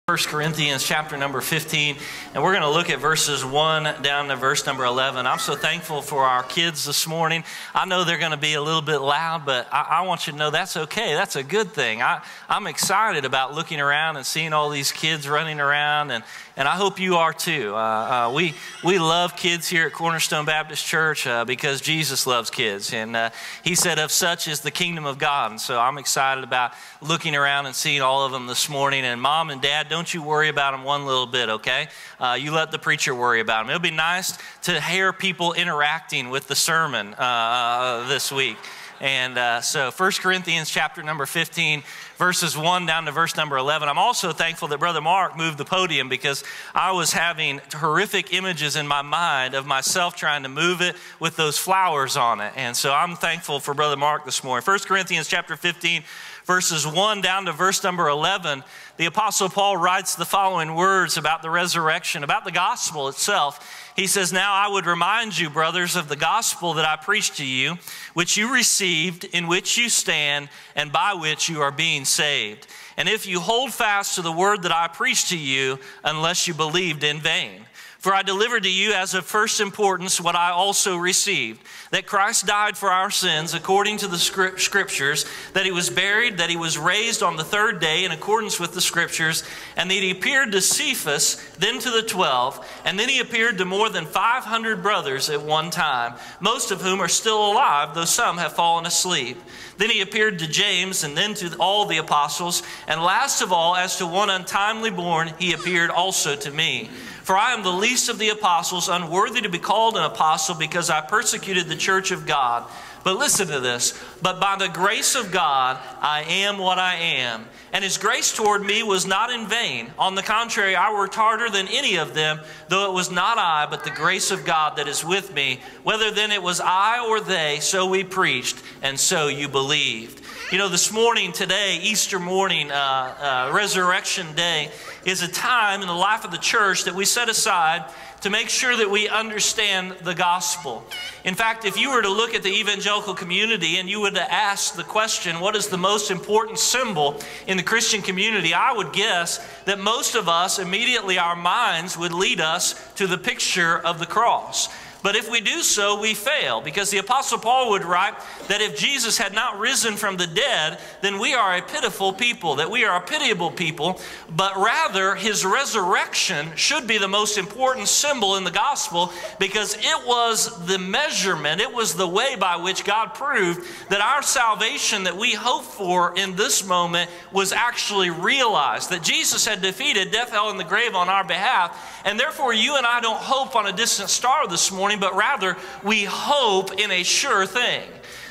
1 Corinthians chapter number 15, and we're going to look at verses 1 down to verse number 11. I'm so thankful for our kids this morning. I know they're going to be a little bit loud, but I want you to know that's okay. That's a good thing. I'm excited about looking around and seeing all these kids running around, and I hope you are too. We love kids here at Cornerstone Baptist Church because Jesus loves kids, and He said, "Of such is the kingdom of God." And so I'm excited about looking around and seeing all of them this morning. And Mom and Dad, don't you worry about them one little bit, okay? You let the preacher worry about them. It'll be nice to hear people interacting with the sermon this week. And so 1 Corinthians chapter number 15, verses 1 down to verse number 11. I'm also thankful that Brother Mark moved the podium because I was having horrific images in my mind of myself trying to move it with those flowers on it. And so I'm thankful for Brother Mark this morning. 1 Corinthians chapter 15, verses 1 down to verse number 11, the Apostle Paul writes the following words about the resurrection, about the gospel itself. He says, "Now I would remind you, brothers, of the gospel that I preached to you, which you received, in which you stand, and by which you are being saved. And if you hold fast to the word that I preached to you, unless you believed in vain. For I delivered to you as of first importance what I also received, that Christ died for our sins according to the Scriptures, that He was buried, that He was raised on the third day in accordance with the Scriptures, and that He appeared to Cephas, then to the 12, and then He appeared to more than 500 brothers at one time, most of whom are still alive, though some have fallen asleep. Then He appeared to James, and then to all the apostles, and last of all, as to one untimely born, He appeared also to me. For I am the least of the apostles, unworthy to be called an apostle, because I persecuted the church of God. But listen to this. But by the grace of God, I am what I am. And His grace toward me was not in vain. On the contrary, I worked harder than any of them, though it was not I, but the grace of God that is with me. Whether then it was I or they, so we preached, and so you believed." You know, this morning, today, Easter morning, Resurrection Day, is a time in the life of the church that we set aside to make sure that we understand the gospel. In fact, if you were to look at the evangelical community and you were to ask the question, what is the most important symbol in the Christian community, I would guess that most of us, immediately our minds would lead us to the picture of the cross. But if we do so, we fail, because the Apostle Paul would write that if Jesus had not risen from the dead, then we are a pitiful people, that we are a pitiable people, but rather His resurrection should be the most important symbol in the gospel, because it was the measurement, it was the way by which God proved that our salvation that we hope for in this moment was actually realized, that Jesus had defeated death, hell, and the grave on our behalf, and therefore you and I don't hope on a distant star this morning, but rather we hope in a sure thing.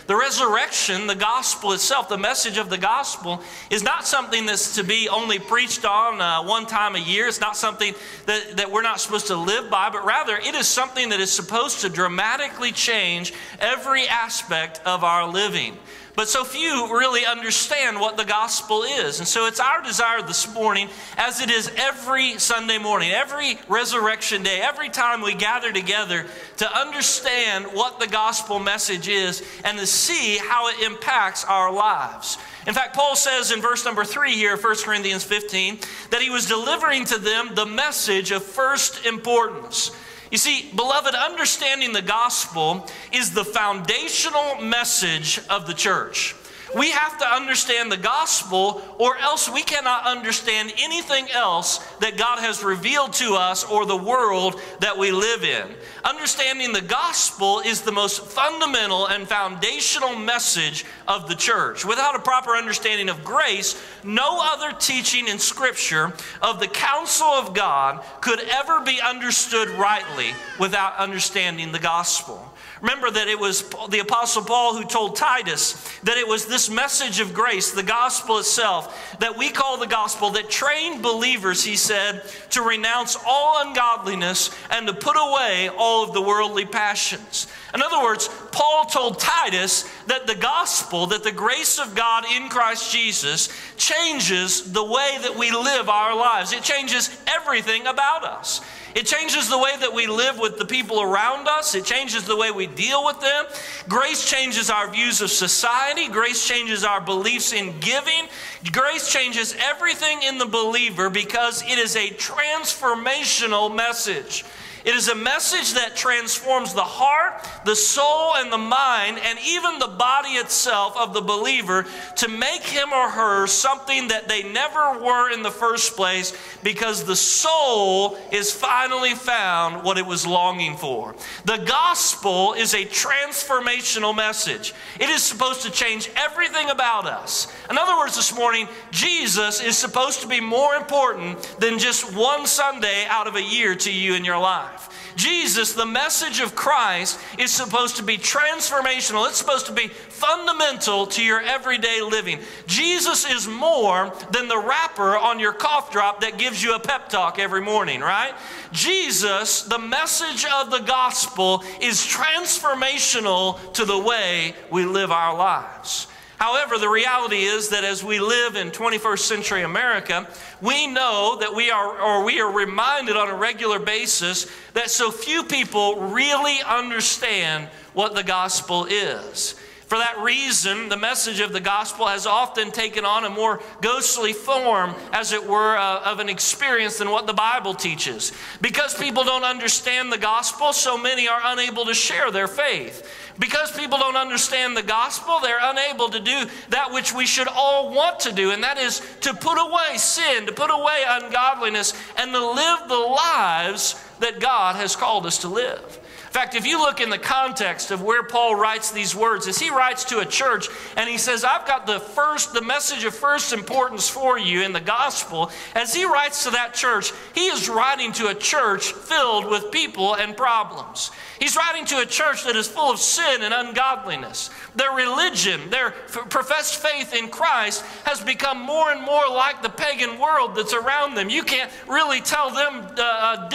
The resurrection, the gospel itself, the message of the gospel is not something that's to be only preached on one time a year. It's not something that we're not supposed to live by, but rather it is something that is supposed to dramatically change every aspect of our living. But so few really understand what the gospel is. And so it's our desire this morning, as it is every Sunday morning, every resurrection day, every time we gather together, to understand what the gospel message is and to see how it impacts our lives. In fact, Paul says in verse number 3 here, 1 Corinthians 15, that he was delivering to them the message of first importance. You see, beloved, understanding the gospel is the foundational message of the church. We have to understand the gospel, or else we cannot understand anything else that God has revealed to us or the world that we live in. Understanding the gospel is the most fundamental and foundational message of the church. Without a proper understanding of grace, no other teaching in Scripture of the counsel of God could ever be understood rightly without understanding the gospel. Remember that it was the Apostle Paul who told Titus that it was this message of grace, the gospel itself, that we call the gospel, that trained believers, he said, to renounce all ungodliness and to put away all of the worldly passions. In other words, Paul told Titus that the gospel, that the grace of God in Christ Jesus changes the way that we live our lives. It changes everything about us. It changes the way that we live with the people around us. It changes the way we deal with them. Grace changes our views of society. Grace changes our beliefs in giving. Grace changes everything in the believer because it is a transformational message. It is a message that transforms the heart, the soul, and the mind, and even the body itself of the believer to make him or her something that they never were in the first place, because the soul is finally found what it was longing for. The gospel is a transformational message. It is supposed to change everything about us. In other words, this morning, Jesus is supposed to be more important than just one Sunday out of a year to you in your life. Jesus, the message of Christ, is supposed to be transformational. It's supposed to be fundamental to your everyday living. Jesus is more than the wrapper on your cough drop that gives you a pep talk every morning, right? Jesus, the message of the gospel, is transformational to the way we live our lives. However, the reality is that as we live in 21st century America, we know that we are reminded on a regular basis that so few people really understand what the gospel is. For that reason, the message of the gospel has often taken on a more ghostly form, as it were, of an experience than what the Bible teaches. Because people don't understand the gospel, so many are unable to share their faith. Because people don't understand the gospel, they're unable to do that which we should all want to do, and that is to put away sin, to put away ungodliness, and to live the lives that God has called us to live. In fact, if you look in the context of where Paul writes these words, as he writes to a church and he says, I've got the message of first importance for you in the gospel. As he writes to that church, he is writing to a church filled with people and problems. He's writing to a church that is full of sin and ungodliness. Their religion, their professed faith in Christ has become more and more like the pagan world that's around them. You can't really tell them a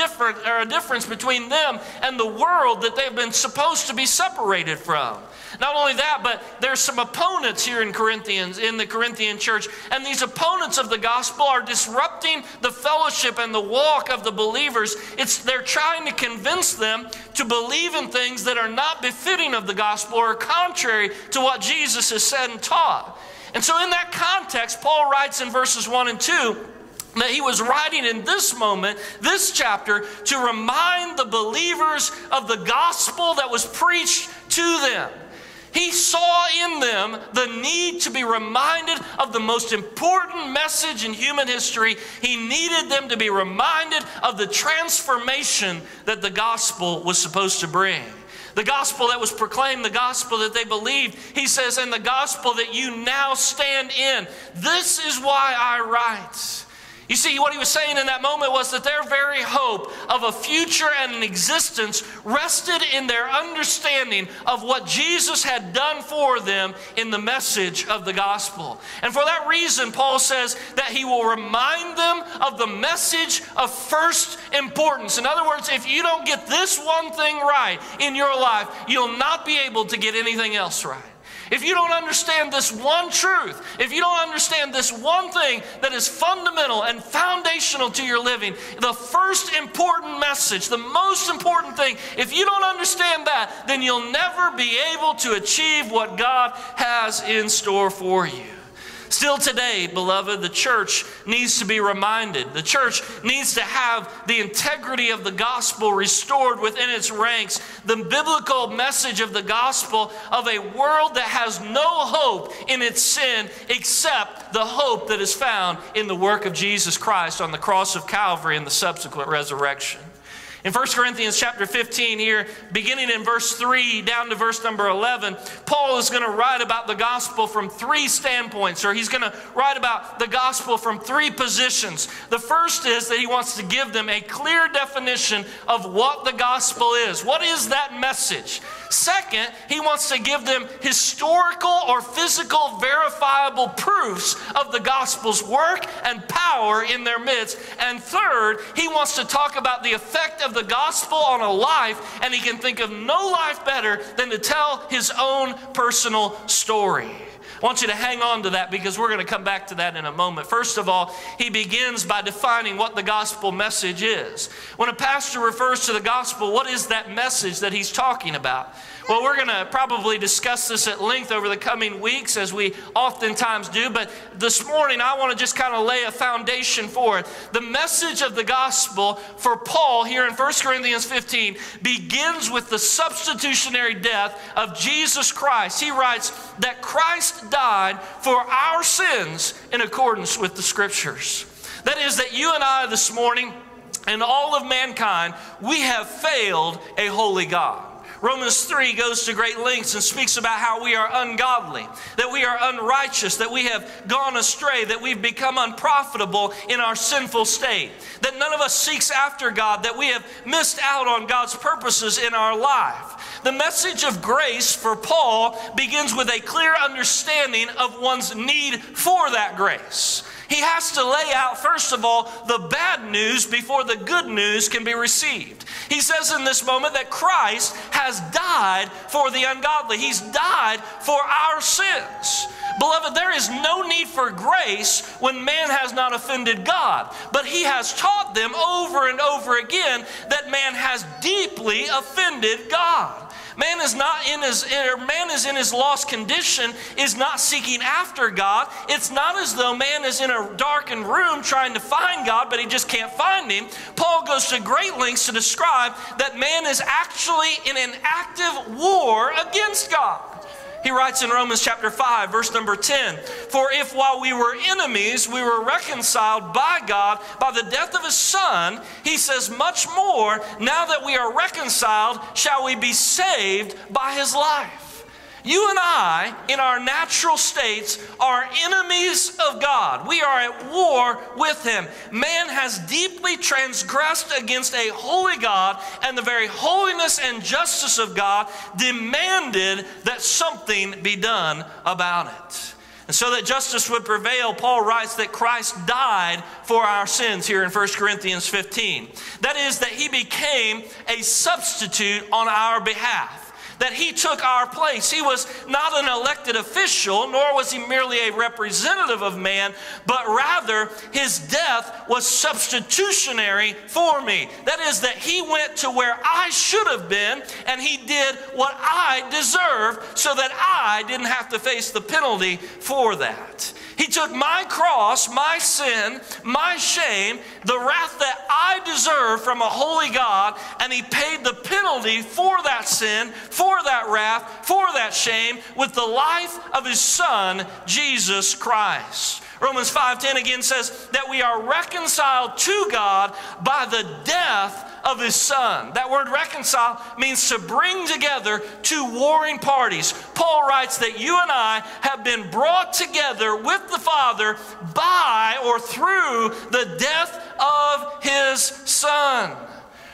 difference between them and the world that they've been supposed to be separated from. Not only that, but there's some opponents here in the Corinthian church, and these opponents of the gospel are disrupting the fellowship and the walk of the believers. They're trying to convince them to believe in things that are not befitting of the gospel or contrary to what Jesus has said and taught. And so in that context, Paul writes in verses 1 and 2, that he was writing in this moment, this chapter, to remind the believers of the gospel that was preached to them. He saw in them the need to be reminded of the most important message in human history. He needed them to be reminded of the transformation that the gospel was supposed to bring. The gospel that was proclaimed, the gospel that they believed. He says, and the gospel that you now stand in. This is why I write. You see, what he was saying in that moment was that their very hope of a future and an existence rested in their understanding of what Jesus had done for them in the message of the gospel. And for that reason, Paul says that he will remind them of the message of first importance. In other words, if you don't get this one thing right in your life, you'll not be able to get anything else right. If you don't understand this one truth, if you don't understand this one thing that is fundamental and foundational to your living, the first important message, the most important thing, if you don't understand that, then you'll never be able to achieve what God has in store for you. Still today, beloved, the church needs to be reminded. The church needs to have the integrity of the gospel restored within its ranks. The biblical message of the gospel of a world that has no hope in its sin except the hope that is found in the work of Jesus Christ on the cross of Calvary and the subsequent resurrection. In 1 Corinthians chapter 15 here, beginning in verse 3 down to verse number 11, Paul is going to write about the gospel from three standpoints, or he's going to write about the gospel from three positions. The first is that he wants to give them a clear definition of what the gospel is. What is that message? Second, he wants to give them historical or physical verifiable proofs of the gospel's work and power in their midst. And third, he wants to talk about the effect of the gospel on a life, and he can think of no life better than to tell his own personal story. I want you to hang on to that because we're going to come back to that in a moment. First of all, he begins by defining what the gospel message is. When a pastor refers to the gospel, what is that message that he's talking about? Well, we're going to probably discuss this at length over the coming weeks, as we oftentimes do, but this morning I want to just kind of lay a foundation for it. The message of the gospel for Paul here in 1 Corinthians 15 begins with the substitutionary death of Jesus Christ. He writes that Christ died for our sins in accordance with the Scriptures. That is, that you and I this morning and all of mankind, we have failed a holy God. Romans 3 goes to great lengths and speaks about how we are ungodly, that we are unrighteous, that we have gone astray, that we've become unprofitable in our sinful state, that none of us seeks after God, that we have missed out on God's purposes in our life. The message of grace for Paul begins with a clear understanding of one's need for that grace. He has to lay out, first of all, the bad news before the good news can be received. He says in this moment that Christ has died for the ungodly. He's died for our sins. Beloved, there is no need for grace when man has not offended God. But he has taught them over and over again that man has deeply offended God. Man is in his lost condition, is not seeking after God. It's not as though man is in a darkened room trying to find God, but he just can't find him. Paul goes to great lengths to describe that man is actually in an active war against God. He writes in Romans chapter 5, verse number 10, "For if while we were enemies, we were reconciled by God by the death of His Son," he says, "much more, now that we are reconciled, shall we be saved by His life." You and I, in our natural states, are enemies of God. We are at war with Him. Man has deeply transgressed against a holy God, and the very holiness and justice of God demanded that something be done about it. And so that justice would prevail, Paul writes that Christ died for our sins here in 1 Corinthians 15. That is, that He became a substitute on our behalf. That He took our place. He was not an elected official, nor was He merely a representative of man, but rather His death was substitutionary for me. That is, that He went to where I should have been, and He did what I deserved so that I didn't have to face the penalty for that. He took my cross, my sin, my shame, the wrath that I deserve from a holy God, and He paid the penalty for that sin, for that wrath, for that shame, with the life of His Son, Jesus Christ. Romans 5:10 again says that we are reconciled to God by the death of His Son. That word reconcile means to bring together two warring parties. Paul writes that you and I have been brought together with the Father by or through the death of His Son.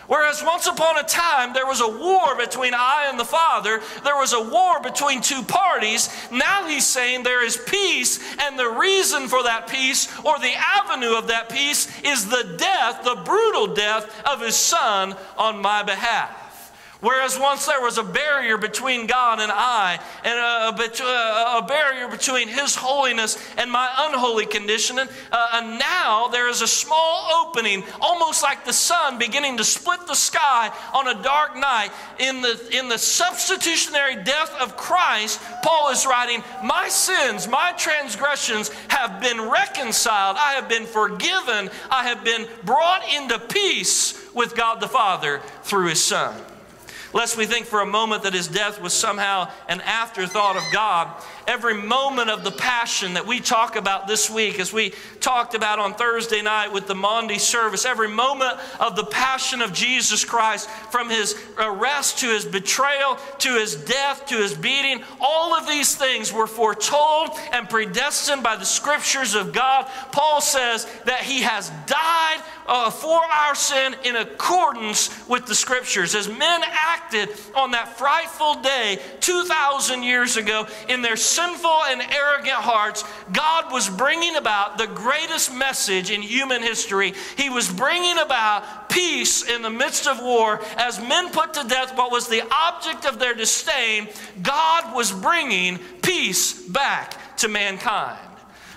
Whereas once upon a time there was a war between I and the Father, there was a war between two parties. Now he's saying there is peace, and the reason for that peace, or the avenue of that peace, is the death, the brutal death of His Son on my behalf. Whereas once there was a barrier between God and I, and a barrier between His holiness and my unholy condition, and now there is a small opening, almost like the sun beginning to split the sky on a dark night. In the substitutionary death of Christ, Paul is writing, my sins, my transgressions have been reconciled. I have been forgiven. I have been brought into peace with God the Father through His Son. Lest we think for a moment that His death was somehow an afterthought of God, every moment of the passion that we talk about this week, as we talked about on Thursday night with the Maundy service, every moment of the passion of Jesus Christ, from His arrest to His betrayal, to His death, to His beating, all of these things were foretold and predestined by the Scriptures of God. Paul says that He has died for our sin in accordance with the Scriptures. As men acted on that frightful day 2,000 years ago in their sinful and arrogant hearts, God was bringing about the greatest message in human history. He was bringing about peace in the midst of war. As men put to death what was the object of their disdain, God was bringing peace back to mankind.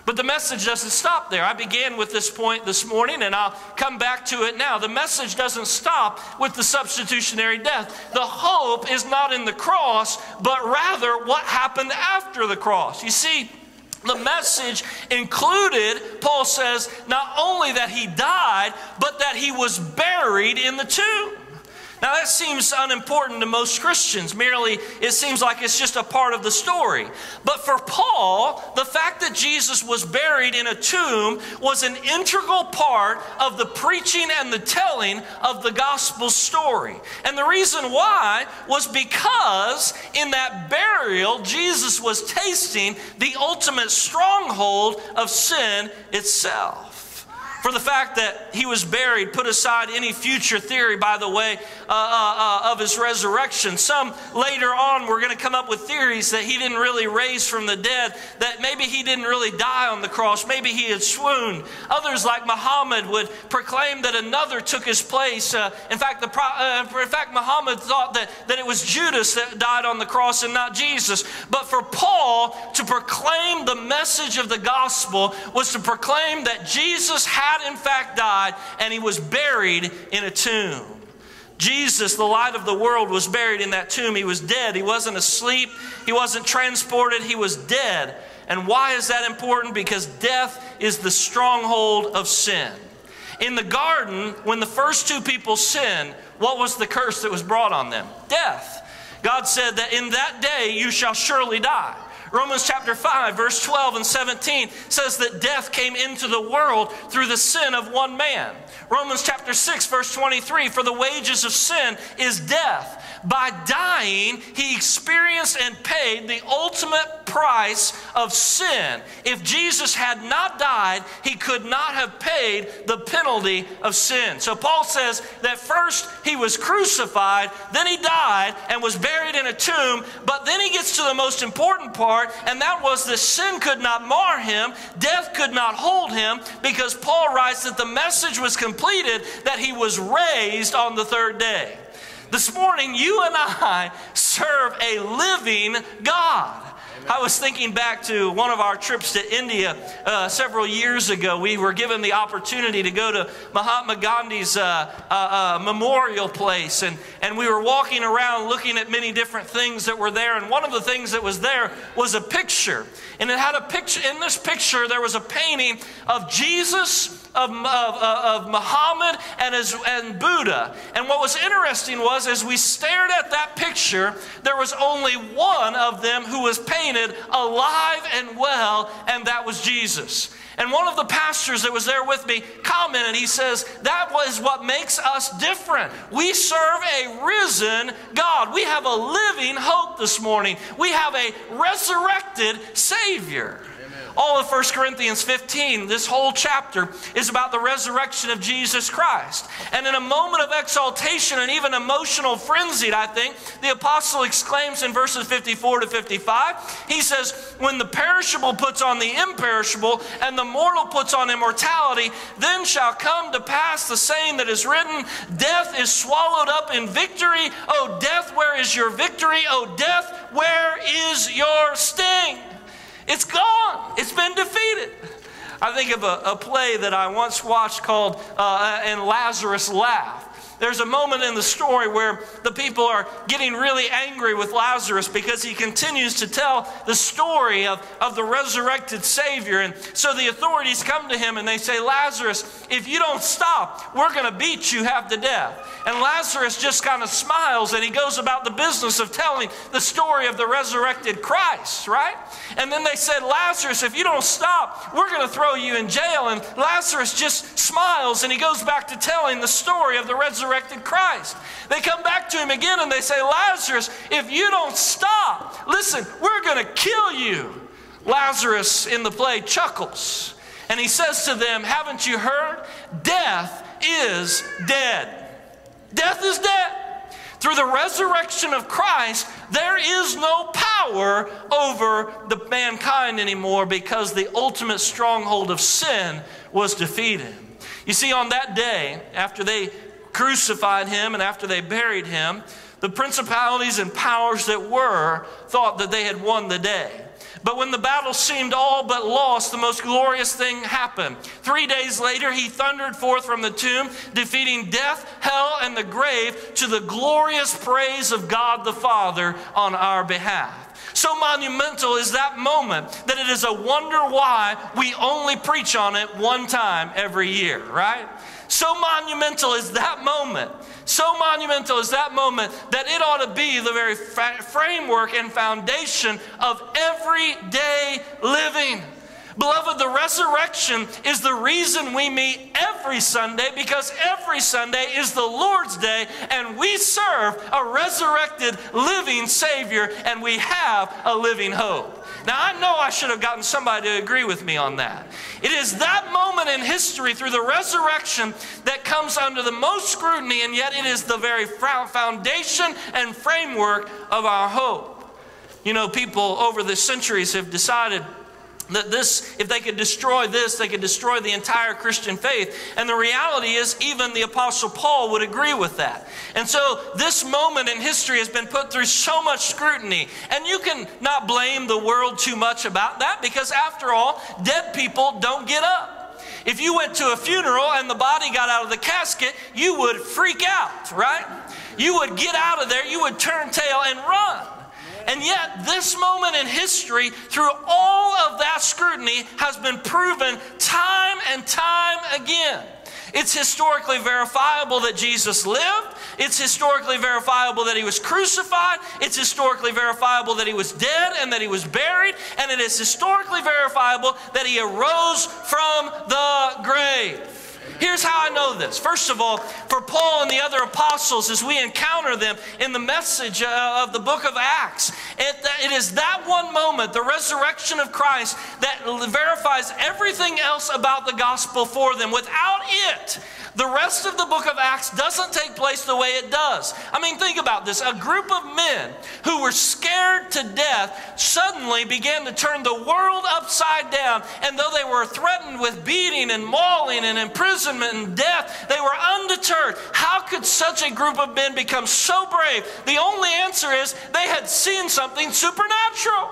But the message doesn't stop there. I began with this point this morning, and I'll come back to it now. The message doesn't stop with the substitutionary death. The hope is not in the cross, but rather what happened after the cross. You see, the message included, Paul says, not only that he died, but that he was buried in the tomb. Now that seems unimportant to most Christians. Merely, it seems like it's just a part of the story. But for Paul, the fact that Jesus was buried in a tomb was an integral part of the preaching and the telling of the gospel story. And the reason why was because in that burial, Jesus was tasting the ultimate stronghold of sin itself. For the fact that he was buried, put aside any future theory, by the way, of his resurrection. Some later on were going to come up with theories that he didn't really raise from the dead, that maybe he didn't really die on the cross, maybe he had swooned. Others, like Muhammad, would proclaim that another took his place. In fact, Muhammad thought that it was Judas that died on the cross and not Jesus. But for Paul to proclaim the message of the gospel was to proclaim that Jesus had in fact died, and he was buried in a tomb. Jesus, the light of the world, was buried in that tomb. He was dead. He wasn't asleep. He wasn't transported. He was dead. And why is that important? Because death is the stronghold of sin. In the garden, when the first two people sinned, what was the curse that was brought on them? Death. God said that in that day you shall surely die. Romans chapter 5, verse 12 and 17 says that death came into the world through the sin of one man. Romans chapter 6, verse 23, for the wages of sin is death. By dying, he experienced and paid the ultimate price of sin. If Jesus had not died, he could not have paid the penalty of sin. So Paul says that first he was crucified, then he died and was buried in a tomb, but then he gets to the most important part, and that was that sin could not mar him, death could not hold him, because Paul writes that the message was completed, that he was raised on the third day. This morning, you and I serve a living God. I was thinking back to one of our trips to India several years ago. We were given the opportunity to go to Mahatma Gandhi's memorial place. And we were walking around looking at many different things that were there. And one of the things that was there was a picture. And it had a picture. In this picture, there was a painting of Jesus, of Muhammad, and Buddha. And what was interesting was, as we stared at that picture, there was only one of them who was painted alive and well, and that was Jesus. And one of the pastors that was there with me commented, he says, that was what makes us different. We serve a risen God. We have a living hope this morning. We have a resurrected Savior. All of 1 Corinthians 15, this whole chapter, is about the resurrection of Jesus Christ. And in a moment of exaltation and even emotional frenzy, I think, the apostle exclaims in verses 54 to 55, he says, when the perishable puts on the imperishable and the mortal puts on immortality, then shall come to pass the saying that is written, death is swallowed up in victory. O death, where is your victory? O death, where is your sting? It's gone. It's been defeated. I think of a play that I once watched called And Lazarus Laughed. There's a moment in the story where the people are getting really angry with Lazarus because he continues to tell the story of the resurrected Savior. And so the authorities come to him and they say, Lazarus, if you don't stop, we're going to beat you half to death. And Lazarus just kind of smiles and he goes about the business of telling the story of the resurrected Christ, right? And then they said, Lazarus, if you don't stop, we're going to throw you in jail. And Lazarus just smiles and he goes back to telling the story of the resurrected Christ. They come back to him again and they say, Lazarus, if you don't stop, listen, we're going to kill you. Lazarus in the play chuckles and he says to them, haven't you heard? Death is dead. Death is dead. Through the resurrection of Christ, there is no power over the mankind anymore because the ultimate stronghold of sin was defeated. You see, on that day, after they crucified him and after they buried him, The principalities and powers that were thought that they had won the day. But when the battle seemed all but lost, the most glorious thing happened. 3 days later, he thundered forth from the tomb, defeating death, hell, and the grave to the glorious praise of God the Father on our behalf. So monumental is that moment that it is a wonder why we only preach on it one time every year, right? So monumental is that moment. So monumental is that moment that it ought to be the very framework and foundation of everyday living. Beloved, the resurrection is the reason we meet every Sunday, because every Sunday is the Lord's Day, and we serve a resurrected, living Savior, and we have a living hope. Now, I know I should have gotten somebody to agree with me on that. It is that moment in history through the resurrection that comes under the most scrutiny, and yet it is the very foundation and framework of our hope. You know, people over the centuries have decided that this, if they could destroy this, they could destroy the entire Christian faith. And the reality is, even the Apostle Paul would agree with that. And so this moment in history has been put through so much scrutiny. And you can not blame the world too much about that, because after all, dead people don't get up. If you went to a funeral and the body got out of the casket, you would freak out, right? You would get out of there, you would turn tail and run. And yet, this moment in history, through all of that scrutiny, has been proven time and time again. It's historically verifiable that Jesus lived. It's historically verifiable that he was crucified. It's historically verifiable that he was dead and that he was buried. And it is historically verifiable that he arose from the grave. Here's how I know this. First of all, for Paul and the other apostles, as we encounter them in the message of the book of Acts, it is that one moment, the resurrection of Christ, that verifies everything else about the gospel for them. Without it, the rest of the book of Acts doesn't take place the way it does. I mean, think about this. A group of men who were scared to death suddenly began to turn the world upside down. And though they were threatened with beating and mauling and imprisonment and death, they were undeterred. How could such a group of men become so brave? The only answer is they had seen something supernatural.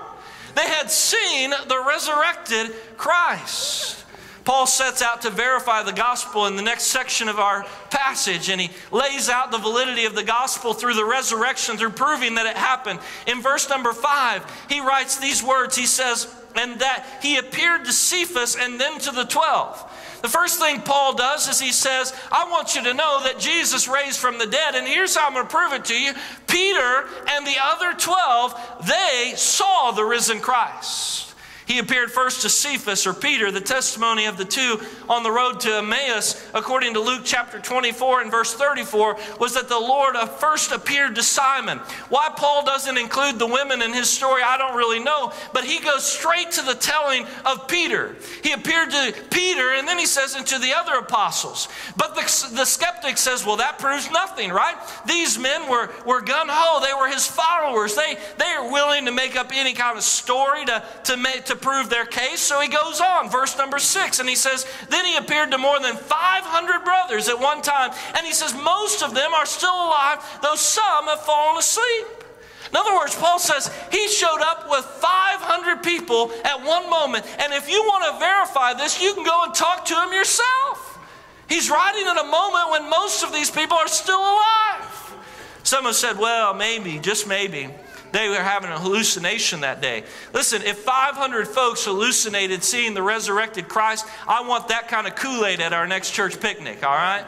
They had seen the resurrected Christ. Paul sets out to verify the gospel in the next section of our passage, and he lays out the validity of the gospel through the resurrection, through proving that it happened. In verse number 5, he writes these words. He says, and that he appeared to Cephas and then to the 12. The first thing Paul does is he says, I want you to know that Jesus raised from the dead, and here's how I'm going to prove it to you. Peter and the other 12, they saw the risen Christ. He appeared first to Cephas, or Peter. The testimony of the two on the road to Emmaus, according to Luke chapter 24 and verse 34, was that the Lord first appeared to Simon. Why Paul doesn't include the women in his story, I don't really know, but he goes straight to the telling of Peter. He appeared to Peter, and then he says, and to the other apostles. But the skeptic says, well, that proves nothing, right? These men were gung-ho. They were his followers. They are willing to make up any kind of story to prove their case. So he goes on, verse number 6, and he says, then he appeared to more than 500 brothers at one time, and he says most of them are still alive, though some have fallen asleep. In other words, Paul says he showed up with 500 people at one moment, and if you want to verify this, you can go and talk to him yourself. He's writing at a moment when most of these people are still alive. Some have said, well, maybe, just maybe, they were having a hallucination that day. Listen, if 500 folks hallucinated seeing the resurrected Christ, I want that kind of Kool-Aid at our next church picnic, all right?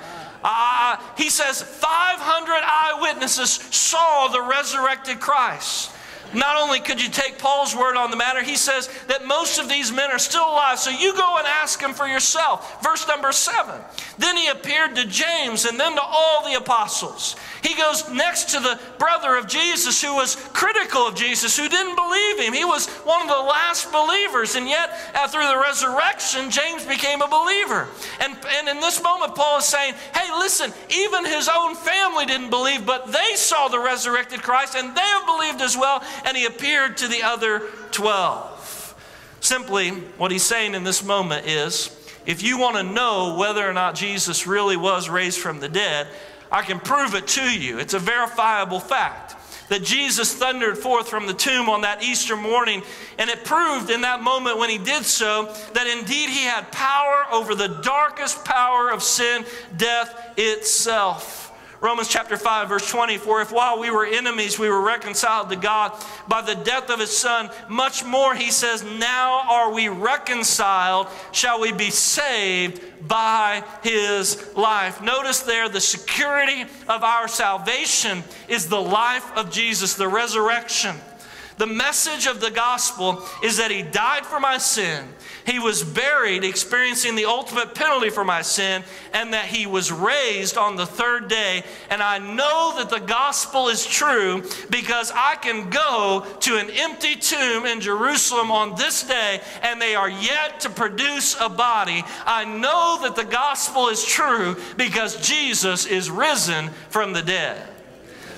He says 500 eyewitnesses saw the resurrected Christ. Not only could you take Paul's word on the matter, he says that most of these men are still alive. So you go and ask him for yourself. Verse number 7. Then he appeared to James and then to all the apostles. He goes next to the brother of Jesus who was critical of Jesus, who didn't believe him. He was one of the last believers. And yet, through the resurrection, James became a believer. And in this moment, Paul is saying, hey, listen, even his own family didn't believe, but they saw the resurrected Christ, and they have believed as well. And he appeared to the other 12. Simply, what he's saying in this moment is, if you want to know whether or not Jesus really was raised from the dead, I can prove it to you. It's a verifiable fact that Jesus thundered forth from the tomb on that Easter morning, and it proved in that moment when he did so that indeed he had power over the darkest power of sin, death itself. Romans chapter 5 verse 20, for if while we were enemies we were reconciled to God by the death of his Son, much more, he says, now are we reconciled, shall we be saved by his life. Notice there, the security of our salvation is the life of Jesus, the resurrection. The message of the gospel is that he died for my sin, he was buried, experiencing the ultimate penalty for my sin, and that he was raised on the third day. And I know that the gospel is true because I can go to an empty tomb in Jerusalem on this day and they are yet to produce a body. I know that the gospel is true because Jesus is risen from the dead.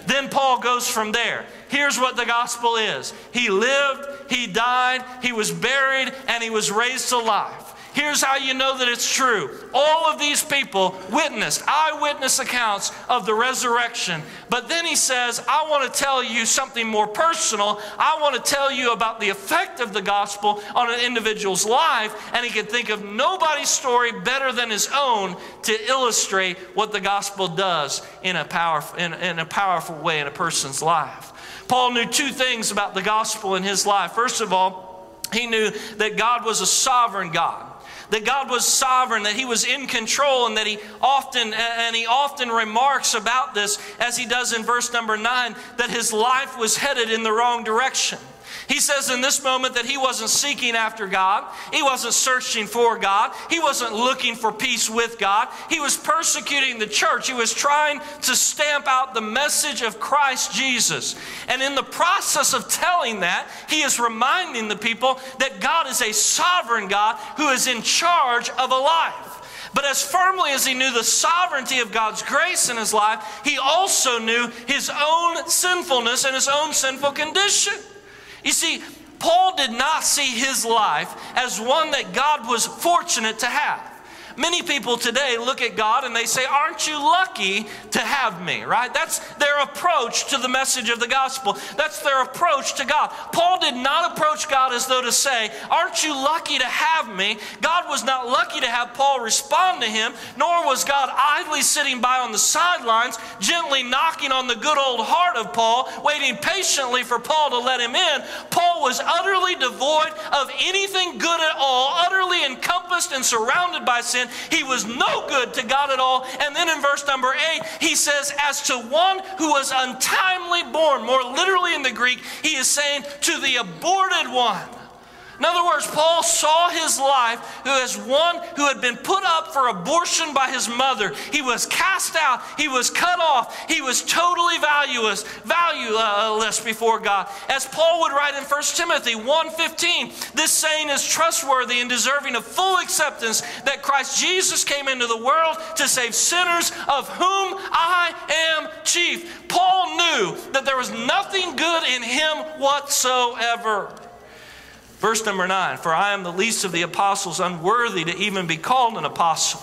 Then Paul goes from there. Here's what the gospel is. He lived, he died, he was buried, and he was raised to life. Here's how you know that it's true. All of these people witnessed, eyewitness accounts of the resurrection. But then he says, I want to tell you something more personal. I want to tell you about the effect of the gospel on an individual's life. And he could think of nobody's story better than his own to illustrate what the gospel does in a powerful way in a person's life. Paul knew two things about the gospel in his life. First of all, he knew that God was a sovereign God. That God was sovereign, that he was in control, and that he often remarks about this, as he does in verse number 9, that his life was headed in the wrong direction. He says in this moment that he wasn't seeking after God. He wasn't searching for God. He wasn't looking for peace with God. He was persecuting the church. He was trying to stamp out the message of Christ Jesus. And in the process of telling that, he is reminding the people that God is a sovereign God who is in charge of a life. But as firmly as he knew the sovereignty of God's grace in his life, he also knew his own sinfulness and his own sinful condition. You see, Paul did not see his life as one that God was fortunate to have. Many people today look at God and they say, aren't you lucky to have me, right? That's their approach to the message of the gospel. That's their approach to God. Paul did not approach God as though to say, aren't you lucky to have me? God was not lucky to have Paul respond to him, nor was God idly sitting by on the sidelines, gently knocking on the good old heart of Paul, waiting patiently for Paul to let him in. Paul was utterly devoid of anything good at all, utterly encompassed and surrounded by sin. He was no good to God at all. And then in verse number 8, he says, as to one who was untimely born, more literally in the Greek, he is saying, to the aborted one. In other words, Paul saw his life as one who had been put up for abortion by his mother. He was cast out. He was cut off. He was totally valueless before God. As Paul would write in 1 Timothy 1:15, this saying is trustworthy and deserving of full acceptance, that Christ Jesus came into the world to save sinners, of whom I am chief. Paul knew that there was nothing good in him whatsoever. Verse number 9, for I am the least of the apostles, unworthy to even be called an apostle.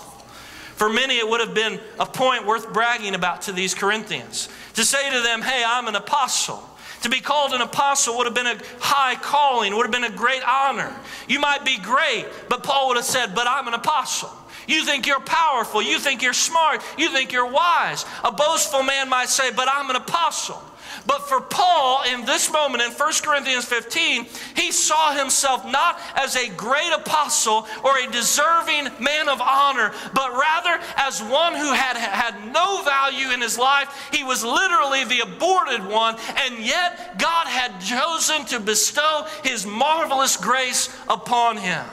For many, it would have been a point worth bragging about to these Corinthians. To say to them, hey, I'm an apostle. To be called an apostle would have been a high calling, would have been a great honor. You might be great, but Paul would have said, but I'm an apostle. You think you're powerful, you think you're smart, you think you're wise. A boastful man might say, but I'm an apostle. But for Paul, in this moment, in 1 Corinthians 15, he saw himself not as a great apostle or a deserving man of honor, but rather as one who had no value in his life. He was literally the aborted one, and yet God had chosen to bestow his marvelous grace upon him.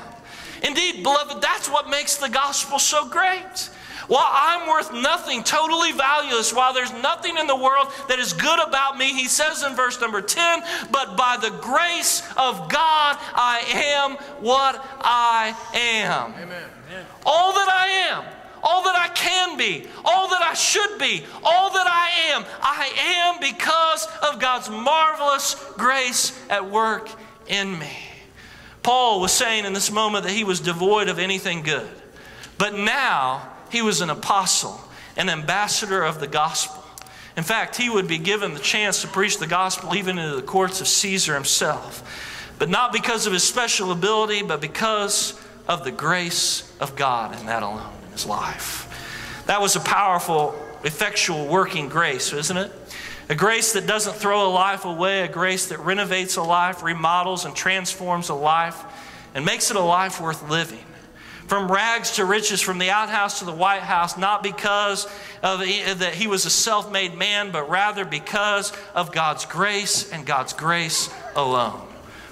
Indeed, beloved, that's what makes the gospel so great. While I'm worth nothing, totally valueless, while there's nothing in the world that is good about me, he says in verse number 10, but by the grace of God, I am what I am. Amen. All that I am, all that I can be, all that I should be, all that I am because of God's marvelous grace at work in me. Paul was saying in this moment that he was devoid of anything good. But now, he was an apostle. an ambassador of the gospel. In fact, he would be given the chance to preach the gospel even into the courts of Caesar himself. But not because of his special ability, but because of the grace of God, and that alone in his life. That was a powerful, effectual working grace, isn't it? A grace that doesn't throw a life away, a grace that renovates a life, remodels and transforms a life, and makes it a life worth living. From rags to riches, from the outhouse to the White House, not because of that he was a self-made man, but rather because of God's grace and God's grace alone.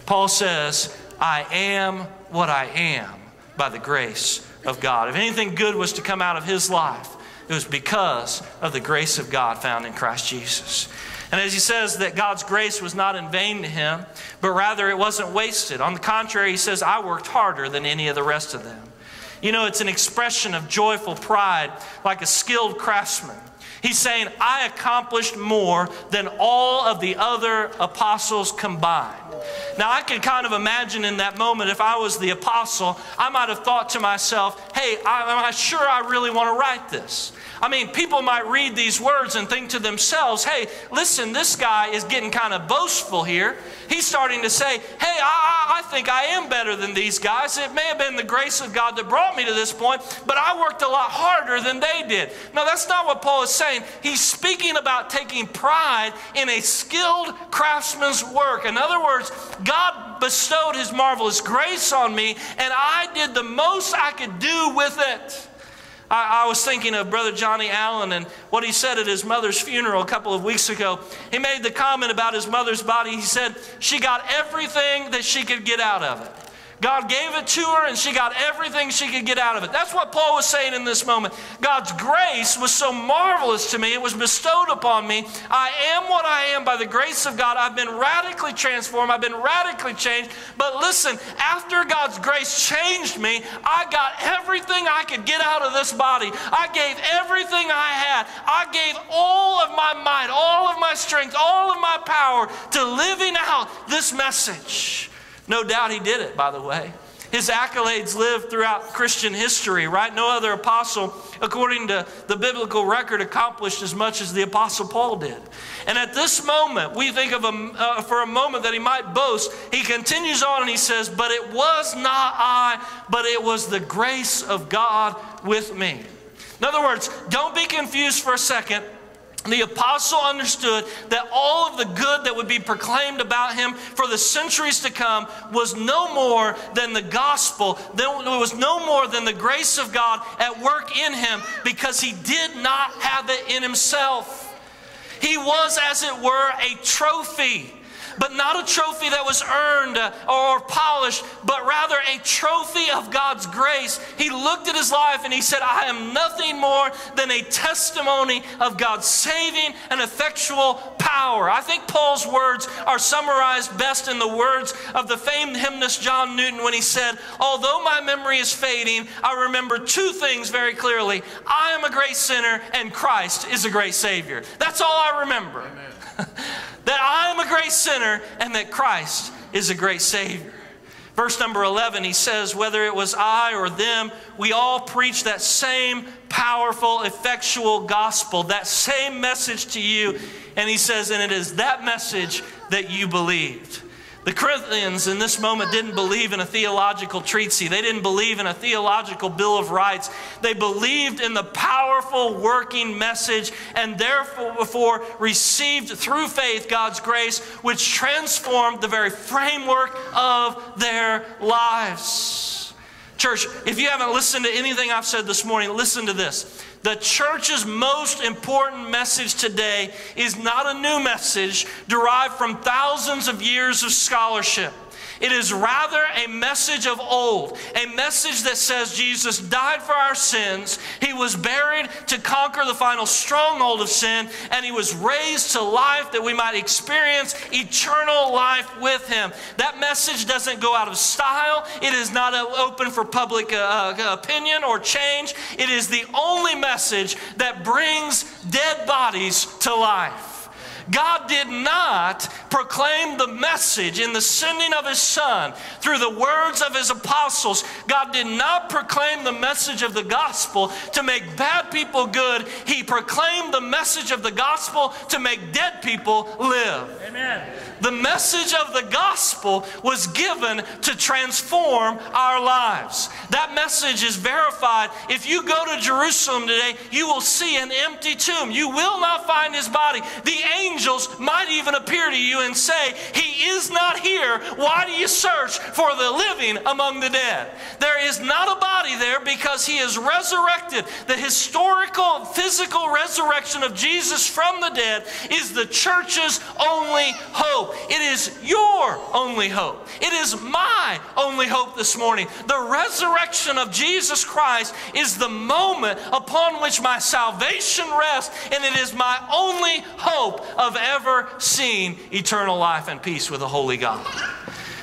Paul says, I am what I am by the grace of God. If anything good was to come out of his life, it was because of the grace of God found in Christ Jesus. And as he says that God's grace was not in vain to him, but rather it wasn't wasted. On the contrary, he says, I worked harder than any of the rest of them. You know, it's an expression of joyful pride, like a skilled craftsman. He's saying, I accomplished more than all of the other apostles combined. Now, I can kind of imagine in that moment, if I was the apostle, I might have thought to myself, hey, am I sure I really want to write this? I mean, people might read these words and think to themselves, hey, listen, this guy is getting kind of boastful here. He's starting to say, hey, I think I am better than these guys. It may have been the grace of God that brought me to this point, but I worked a lot harder than they did. No, that's not what Paul is saying. He's speaking about taking pride in a skilled craftsman's work. In other words, God bestowed his marvelous grace on me, and I did the most I could do with it. I was thinking of Brother Johnny Allen and what he said at his mother's funeral a couple of weeks ago. He made the comment about his mother's body. He said, she got everything that she could get out of it. God gave it to her and she got everything she could get out of it. That's what Paul was saying in this moment. God's grace was so marvelous to me. It was bestowed upon me. I am what I am by the grace of God. I've been radically transformed. I've been radically changed. But listen, after God's grace changed me, I got everything I could get out of this body. I gave everything I had. I gave all of my might, all of my strength, all of my power to living out this message. No doubt he did it, by the way. His accolades live throughout Christian history, right? No other apostle, according to the biblical record, accomplished as much as the Apostle Paul did. And at this moment, we think of for a moment that he might boast. He continues on and he says, but it was not I, but it was the grace of God with me. In other words, don't be confused for a second. The apostle understood that all of the good that would be proclaimed about him for the centuries to come was no more than the gospel. There was no more than the grace of God at work in him, because he did not have it in himself. He was, as it were, a trophy. But not a trophy that was earned or polished, but rather a trophy of God's grace. He looked at his life and he said, I am nothing more than a testimony of God's saving and effectual power. I think Paul's words are summarized best in the words of the famed hymnist John Newton when he said, although my memory is fading, I remember two things very clearly. I am a great sinner and Christ is a great Savior. That's all I remember. Amen. That I am a great sinner and that Christ is a great Savior. Verse number 11, he says, whether it was I or them, we all preach that same powerful, effectual gospel, that same message to you. And he says, and it is that message that you believed. The Corinthians in this moment didn't believe in a theological treatise. They didn't believe in a theological Bill of Rights. They believed in the powerful working message and therefore received through faith God's grace, which transformed the very framework of their lives. Church, if you haven't listened to anything I've said this morning, listen to this. The church's most important message today is not a new message derived from thousands of years of scholarship. It is rather a message of old, a message that says Jesus died for our sins, He was buried to conquer the final stronghold of sin, and He was raised to life that we might experience eternal life with Him. That message doesn't go out of style. It is not open for public opinion or change. It is the only message that brings dead bodies to life. God did not proclaim the message in the sending of His Son through the words of His apostles. God did not proclaim the message of the gospel to make bad people good. He proclaimed the message of the gospel to make dead people live. Amen. The message of the gospel was given to transform our lives. That message is verified. If you go to Jerusalem today, you will see an empty tomb. You will not find His body. The angels might even appear to you and say, He is not here. Why do you search for the living among the dead? There is not a body there because He is resurrected. The historical, physical resurrection of Jesus from the dead is the church's only hope. It is your only hope. It is my only hope this morning. The resurrection of Jesus Christ is the moment upon which my salvation rests, and it is my only hope of ever seeing eternal life and peace with the Holy God.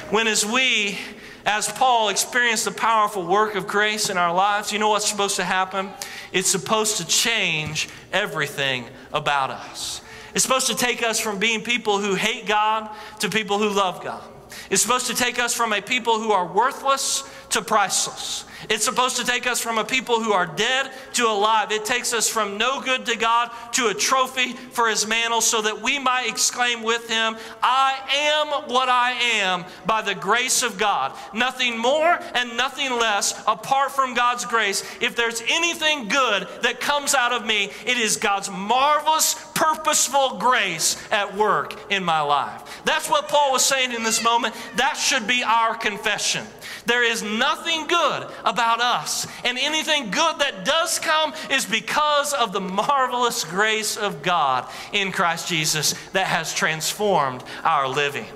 When as Paul, experience the powerful work of grace in our lives, you know what's supposed to happen? It's supposed to change everything about us. It's supposed to take us from being people who hate God to people who love God. It's supposed to take us from a people who are worthless to priceless. It's supposed to take us from a people who are dead to alive. It takes us from no good to God to a trophy for His mantle, so that we might exclaim with Him, I am what I am by the grace of God. Nothing more and nothing less apart from God's grace. If there's anything good that comes out of me, it is God's marvelous, purposeful grace at work in my life. That's what Paul was saying in this moment. That should be our confession. There is nothing good about us, and anything good that does come is because of the marvelous grace of God in Christ Jesus that has transformed our living.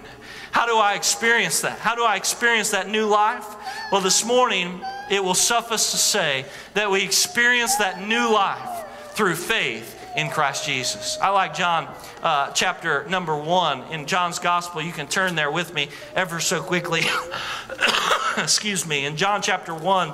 How do I experience that? How do I experience that new life? Well, this morning, it will suffice to say that we experience that new life through faith in Christ Jesus. I like John chapter number 1 in John's Gospel. You can turn there with me ever so quickly. Excuse me. In John chapter 1,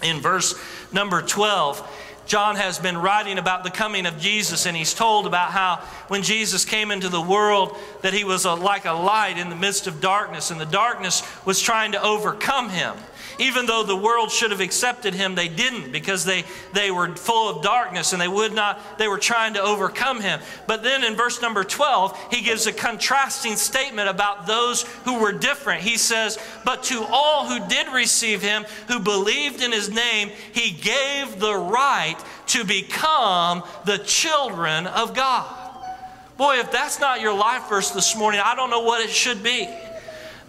in verse number 12, John has been writing about the coming of Jesus, and he's told about how when Jesus came into the world that He was like a light in the midst of darkness, and the darkness was trying to overcome Him. Even though the world should have accepted Him, they didn't, because they were full of darkness and they were trying to overcome Him. But then in verse number 12, He gives a contrasting statement about those who were different. He says, but to all who did receive Him, who believed in His name, He gave the right to become the children of God. Boy, if that's not your life verse this morning, I don't know what it should be.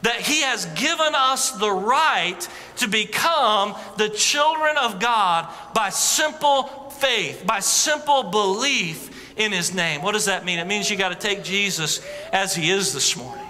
That He has given us the right to become the children of God by simple faith, by simple belief in His name. What does that mean? It means you got to take Jesus as He is this morning.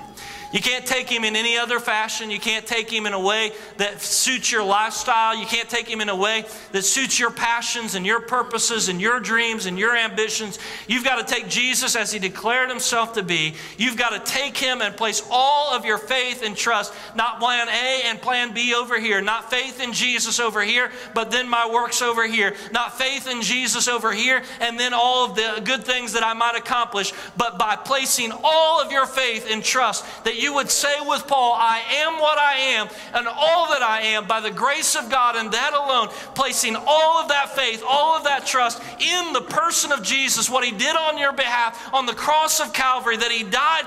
You can't take Him in any other fashion. You can't take Him in a way that suits your lifestyle. You can't take Him in a way that suits your passions and your purposes and your dreams and your ambitions. You've got to take Jesus as He declared Himself to be. You've got to take Him and place all of your faith and trust, not plan A and plan B over here, not faith in Jesus over here, but then my works over here, not faith in Jesus over here, and then all of the good things that I might accomplish, but by placing all of your faith and trust, that you would say with Paul, I am what I am and all that I am by the grace of God, and that alone, placing all of that faith, all of that trust in the person of Jesus, what He did on your behalf on the cross of Calvary, that He died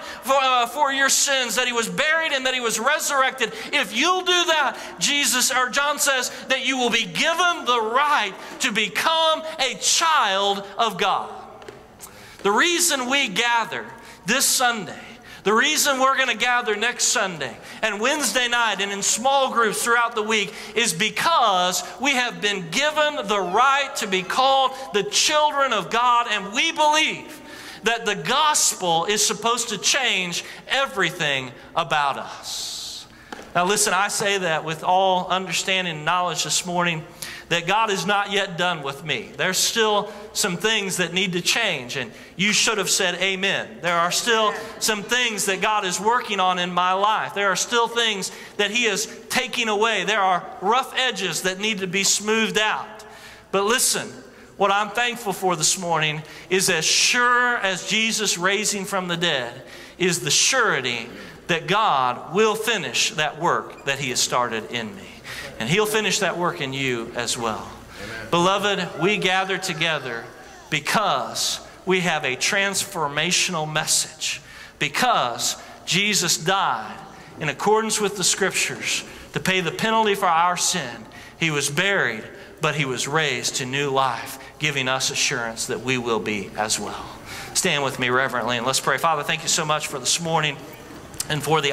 for your sins, that He was buried and that He was resurrected. If you'll do that, John says that you will be given the right to become a child of God. The reason we gather this Sunday, the reason we're going to gather next Sunday and Wednesday night and in small groups throughout the week is because we have been given the right to be called the children of God, and we believe that the gospel is supposed to change everything about us. Now listen, I say that with all understanding and knowledge this morning, that God is not yet done with me. There's still some things that need to change, and you should have said amen. There are still some things that God is working on in my life. There are still things that He is taking away. There are rough edges that need to be smoothed out. But listen, What I'm thankful for this morning is as sure as Jesus raising from the dead is the surety that God will finish that work that He has started in me. And He'll finish that work in you as well. Amen. Beloved, we gather together because we have a transformational message. Because Jesus died in accordance with the Scriptures to pay the penalty for our sin. He was buried, but He was raised to new life, giving us assurance that we will be as well. Stand with me reverently and let's pray. Father, thank you so much for this morning and for the